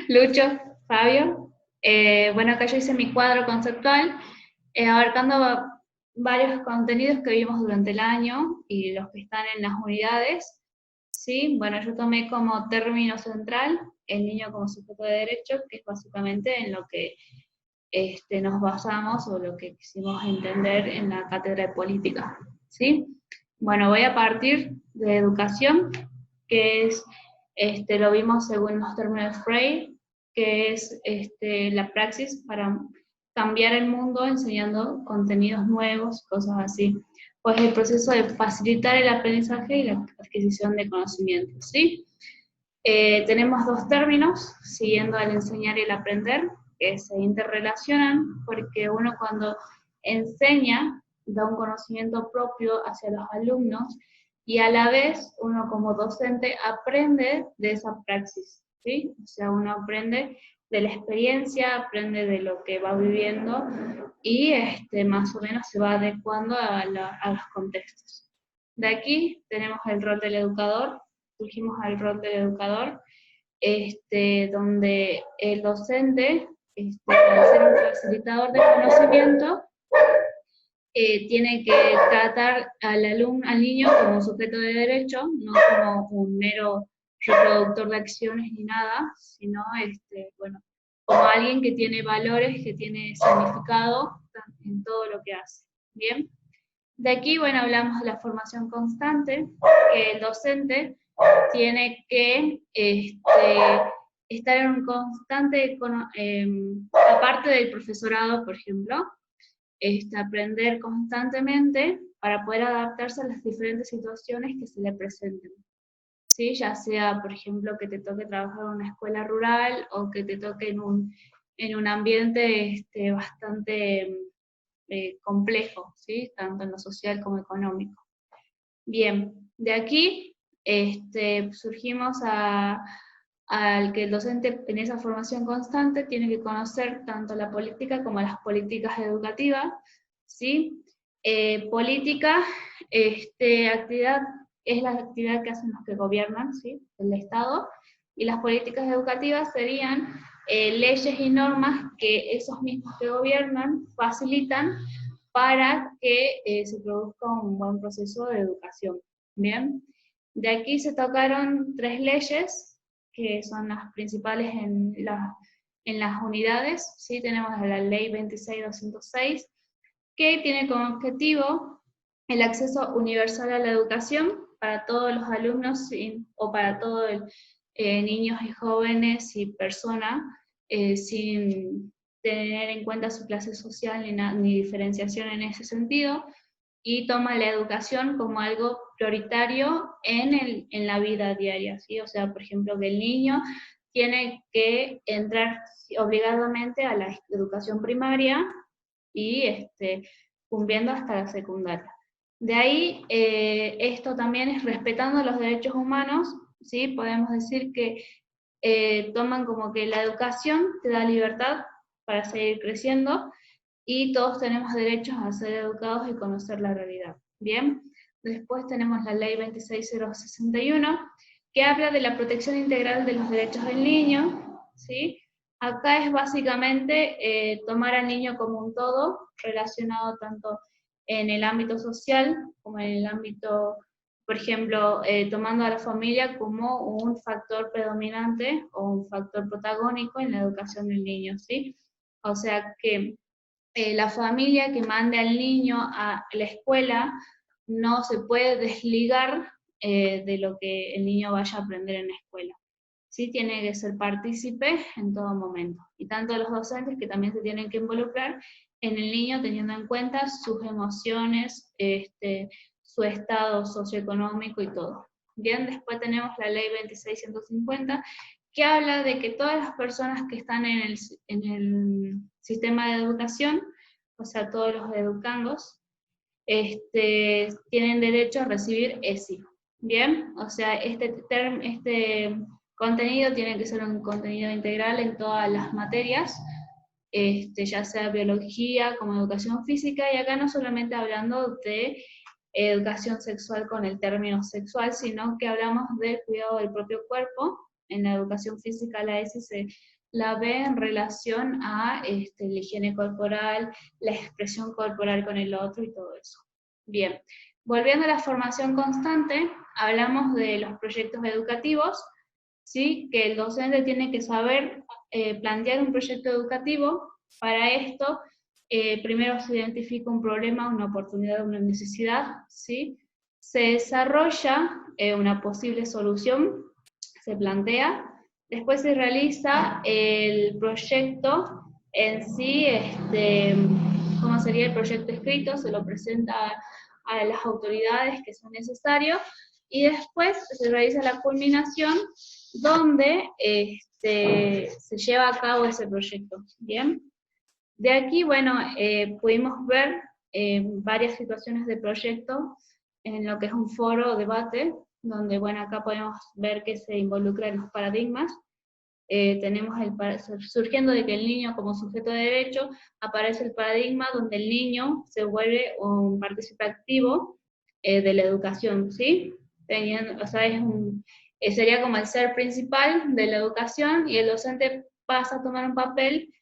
Lucho, Fabio. Bueno, acá yo hice mi cuadro conceptual, abarcando varios contenidos que vimos durante el año y los que están en las unidades. ¿Sí? Bueno, yo tomé como término central el niño como sujeto de derecho, que es básicamente en lo que nos basamos o lo que quisimos entender en la cátedra de política. ¿Sí? Bueno, voy a partir de educación, que es, lo vimos según los términos de Freire, que es la praxis para cambiar el mundo enseñando contenidos nuevos, cosas así. Pues el proceso de facilitar el aprendizaje y la adquisición de conocimientos, ¿sí? Tenemos dos términos, siguiendo al enseñar y el aprender, que se interrelacionan porque uno cuando enseña da un conocimiento propio hacia los alumnos y a la vez uno como docente aprende de esa praxis, ¿sí? O sea, uno aprende de la experiencia, aprende de lo que va viviendo y más o menos se va adecuando a los contextos. De aquí tenemos el rol del educador, surgimos al rol del educador, donde el docente, al ser un facilitador de conocimiento, tiene que tratar al niño como un sujeto de derecho, no como un mero reproductor de acciones ni nada, sino bueno, como alguien que tiene valores, que tiene significado en todo lo que hace. ¿Bien? De aquí, bueno, hablamos de la formación constante, que el docente tiene que estar en un constante, aparte del profesorado, por ejemplo, aprender constantemente para poder adaptarse a las diferentes situaciones que se le presenten. ¿Sí? Ya sea, por ejemplo, que te toque trabajar en una escuela rural o que te toque en un ambiente bastante complejo, ¿sí? Tanto en lo social como económico. Bien, de aquí surgimos al que el docente en esa formación constante tiene que conocer tanto la política como las políticas educativas, ¿sí? Política, actividad es la actividad que hacen los que gobiernan, ¿sí? El Estado, y las políticas educativas serían leyes y normas que esos mismos que gobiernan facilitan para que se produzca un buen proceso de educación. Bien, de aquí se tocaron tres leyes, que son las principales en las unidades. ¿Sí? Tenemos la ley 26.206, que tiene como objetivo el acceso universal a la educación para todos los alumnos o para todos niños y jóvenes y personas, sin tener en cuenta su clase social ni diferenciación en ese sentido, y toma la educación como algo prioritario en la vida diaria, ¿sí? O sea, por ejemplo, que el niño tiene que entrar obligadamente a la educación primaria y cumpliendo hasta la secundaria. De ahí, esto también es respetando los derechos humanos, ¿sí? Podemos decir que toman como que la educación te da libertad para seguir creciendo, y todos tenemos derechos a ser educados y conocer la realidad. Bien, después tenemos la ley 26.061, que habla de la protección integral de los derechos del niño, ¿sí? Acá es básicamente tomar al niño como un todo, relacionado tanto en el ámbito social como en el ámbito, por ejemplo, tomando a la familia como un factor predominante o un factor protagónico en la educación del niño, ¿sí? O sea que la familia que mande al niño a la escuela no se puede desligar de lo que el niño vaya a aprender en la escuela. Sí tiene que ser partícipe en todo momento. Y tanto los docentes que también se tienen que involucrar en el niño teniendo en cuenta sus emociones, su estado socioeconómico y todo. Bien, después tenemos la ley 26.150, que habla de que todas las personas que están en el sistema de educación, o sea, todos los educandos, tienen derecho a recibir ESI. Bien, o sea, este contenido tiene que ser un contenido integral en todas las materias, ya sea biología como educación física, y acá no solamente hablando de educación sexual con el término sexual, sino que hablamos del cuidado del propio cuerpo. En la educación física la ESI la ve en relación a la higiene corporal, la expresión corporal con el otro y todo eso. Bien, volviendo a la formación constante, hablamos de los proyectos educativos, ¿sí? Que el docente tiene que saber plantear un proyecto educativo. Para esto, primero se identifica un problema, una oportunidad, una necesidad, ¿sí? Se desarrolla una posible solución, se plantea, después se realiza el proyecto en sí, cómo sería el proyecto escrito, se lo presenta a las autoridades que son necesarios, y después se realiza la culminación donde se lleva a cabo ese proyecto. Bien, de aquí, bueno, pudimos ver varias situaciones de proyecto en lo que es un foro o debate, donde, bueno, acá podemos ver que se involucran los paradigmas. Tenemos surgiendo de que el niño como sujeto de derecho, aparece el paradigma donde el niño se vuelve un partícipe activo de la educación, ¿sí? O sea, sería como el ser principal de la educación, y el docente pasa a tomar un papel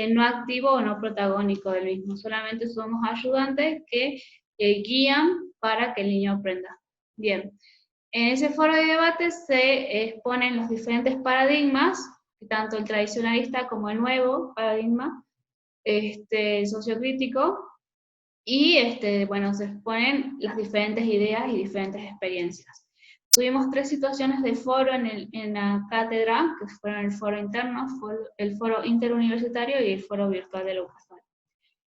no activo o no protagónico del mismo, solamente somos ayudantes que guían para que el niño aprenda. Bien, en ese foro de debate se exponen los diferentes paradigmas, tanto el tradicionalista como el nuevo paradigma, sociocrítico, y bueno, se exponen las diferentes ideas y diferentes experiencias. Tuvimos 3 situaciones de foro en la cátedra, que fueron el foro interno, el foro interuniversitario y el foro virtual de la UCASAL.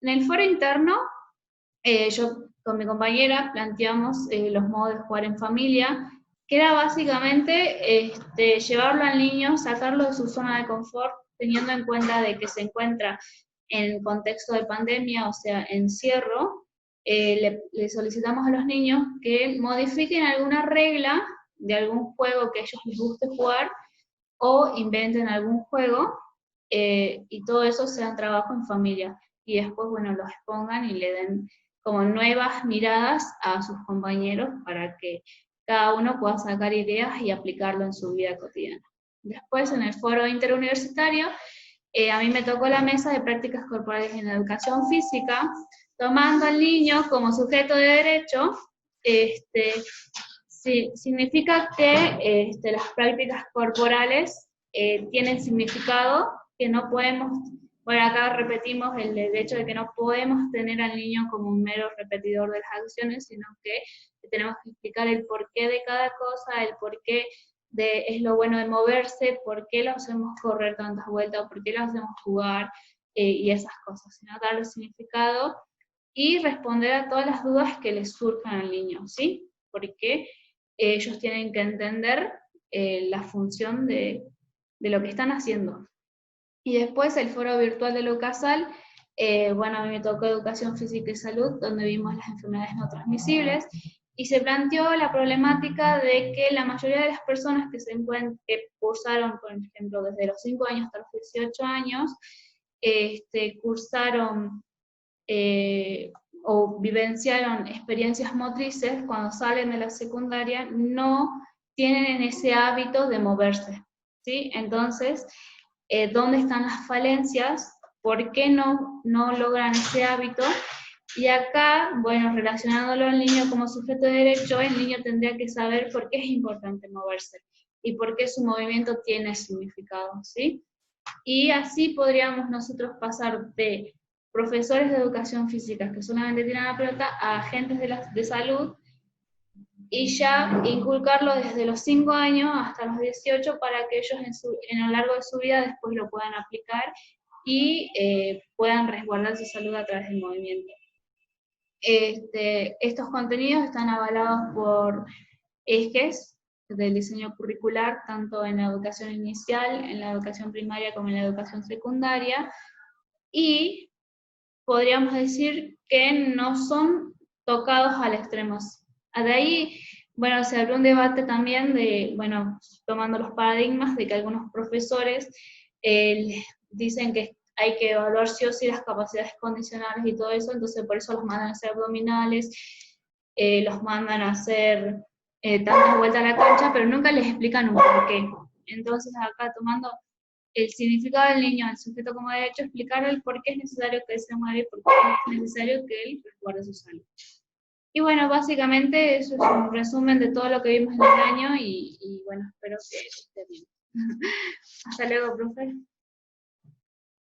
En el foro interno, yo con mi compañera planteamos los modos de jugar en familia, que era básicamente llevarlo al niño, sacarlo de su zona de confort, teniendo en cuenta de que se encuentra en contexto de pandemia, o sea, encierro. Le solicitamos a los niños que modifiquen alguna regla de algún juego que a ellos les guste jugar, o inventen algún juego, y todo eso sea un trabajo en familia. Y después, bueno, los expongan y le den como nuevas miradas a sus compañeros para que cada uno pueda sacar ideas y aplicarlo en su vida cotidiana. Después, en el foro interuniversitario, a mí me tocó la mesa de prácticas corporales en educación física, tomando al niño como sujeto de derecho. Sí, significa que las prácticas corporales tienen significado, que no podemos, bueno, acá repetimos el hecho de que no podemos tener al niño como un mero repetidor de las acciones, sino que tenemos que explicar el porqué de cada cosa, el porqué es lo bueno de moverse, por qué lo hacemos correr tantas vueltas, por qué lo hacemos jugar, y esas cosas, sino darle significado y responder a todas las dudas que les surjan al niño, ¿sí? Porque ellos tienen que entender la función de lo que están haciendo. Y después el foro virtual de Lucasal, bueno, a mí me tocó Educación Física y Salud, donde vimos las enfermedades no transmisibles, y se planteó la problemática de que la mayoría de las personas que cursaron, por ejemplo, desde los 5 años hasta los 18 años, cursaron o vivenciaron experiencias motrices, cuando salen de la secundaria no tienen ese hábito de moverse, ¿sí? Entonces, ¿dónde están las falencias? ¿Por qué no logran ese hábito? Y acá, bueno, relacionándolo al niño como sujeto de derecho, el niño tendría que saber por qué es importante moverse y por qué su movimiento tiene significado, ¿sí? Y así podríamos nosotros pasar de profesores de educación física que solamente tiran la pelota a agentes de salud, y ya inculcarlo desde los 5 años hasta los 18 para que ellos en lo largo de su vida después lo puedan aplicar y puedan resguardar su salud a través del movimiento. Estos contenidos están avalados por ejes del diseño curricular, tanto en la educación inicial, en la educación primaria como en la educación secundaria, y podríamos decir que no son tocados al extremo. De ahí, bueno, se abrió un debate también de, bueno, tomando los paradigmas, de que algunos profesores dicen que hay que evaluar sí o sí las capacidades condicionales y todo eso, entonces por eso los mandan a hacer abdominales, los mandan a hacer tantas vueltas a la cancha, pero nunca les explican un porqué. Entonces acá tomando el significado del niño, el sujeto como derecho, explicar el por qué es necesario que él se mueva y por qué es necesario que él resguarde su salud. Y bueno, básicamente eso es un resumen de todo lo que vimos en el año y bueno, espero que esté bien. Hasta luego, profe.